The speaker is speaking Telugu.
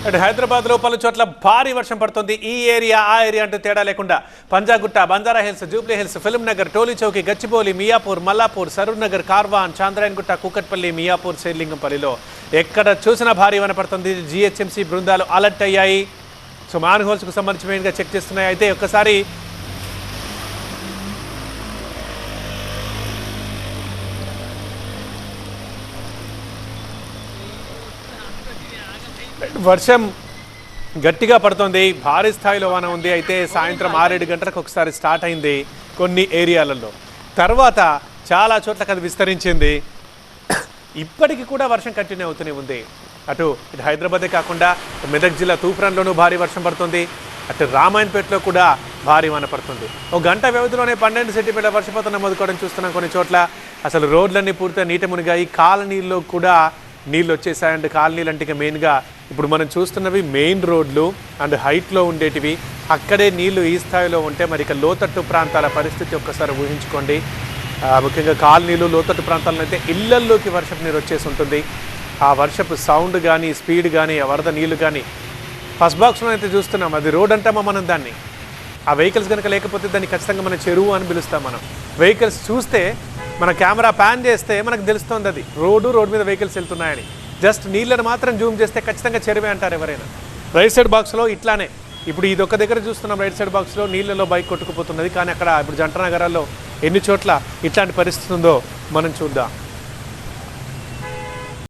అటు హైదరాబాద్లో పలు చోట్ల భారీ వర్షం పడుతుంది. ఈ ఏరియా ఆ ఏరియా అంటూ తేడా లేకుండా పంజాగుట్ట, బంజారా హిల్స్, జూబ్లీ హిల్స్, ఫిల్మ్ నగర్, టోలీ చౌకి, గచ్చిబౌలి, మియాపూర్, మల్లాపూర్, సరూర్ నగర్, కార్వాన్, చాంద్రాయన్గుట్ట, కూకట్పల్లి, మియాపూర్, శ్రీలింగంపల్లిలో ఎక్కడ చూసినా భారీ వర్షం పడుతుంది. జిహెచ్ఎంసీ బృందాలు అలర్ట్ అయ్యాయి. సో మ్యాన్ హోల్స్కు సంబంధించి మెయిన్గా చెక్ చేస్తున్నాయి. అయితే ఒక్కసారి వర్షం గట్టిగా పడుతుంది, భారీ స్థాయిలో వాన ఉంది. అయితే సాయంత్రం 6-7 గంటలకు ఒకసారి స్టార్ట్ అయింది కొన్ని ఏరియాలలో, తర్వాత చాలా చోట్లకు అది విస్తరించింది. ఇప్పటికీ కూడా వర్షం కంటిన్యూ అవుతూనే ఉంది. అటు హైదరాబాదే కాకుండా మెదక్ జిల్లా తూప్రాన్లోనూ భారీ వర్షం పడుతుంది. అటు రామాయణపేటలో కూడా భారీ వాన పడుతుంది. ఒక గంట వ్యవధిలోనే 12 సెంటీమీటర్ల వర్షపాతం నమోదుకోవడం చూస్తున్నాం. కొన్ని చోట్ల అసలు రోడ్లన్నీ పూర్తిగా నీట మునిగాయి. కాలనీల్లో కూడా నీళ్ళు వచ్చేసాయి. అండ్ కాలనీలు అంటే మెయిన్గా ఇప్పుడు మనం చూస్తున్నవి మెయిన్ రోడ్లు అండ్ హైట్లో ఉండేటివి. అక్కడే నీళ్లు ఈ స్థాయిలో ఉంటే మరి ఇక లోతట్టు ప్రాంతాల పరిస్థితి ఒక్కసారి ఊహించుకోండి. ముఖ్యంగా కాలనీలు, లోతట్టు ప్రాంతాల్లో అయితే ఇళ్లల్లోకి వర్షపు నీరు వచ్చేసి ఉంటుంది. ఆ వర్షపు సౌండ్ కానీ, స్పీడ్ కానీ, ఆ వరద నీళ్లు కానీ ఫస్ట్ బాక్స్లో అయితే చూస్తున్నాం. అది రోడ్ అంటామా మనం దాన్ని. ఆ వెహికల్స్ కనుక లేకపోతే దాన్ని ఖచ్చితంగా మనం చెరువు అని పిలుస్తాం. మనం వెహికల్స్ చూస్తే మన కెమెరా ప్యాన్ చేస్తే మనకు తెలుస్తుంది అది రోడ్డు మీద వెహికల్స్ వెళ్తున్నాయని. జస్ట్ నీళ్ళని మాత్రం జూమ్ చేస్తే ఖచ్చితంగా చెరువే అంటారు ఎవరైనా. రైట్ సైడ్ బాక్స్లో ఇట్లానే ఇప్పుడు ఇది ఒక దగ్గర చూస్తున్నాం. రైట్ సైడ్ బాక్స్లో నీళ్ళలో బైక్ కొట్టుకుపోతున్నది. కానీ అక్కడ ఇప్పుడు జంట నగరాల్లో ఎన్ని చోట్ల ఇట్లాంటి పరిస్థితి ఉందో మనం చూద్దాం.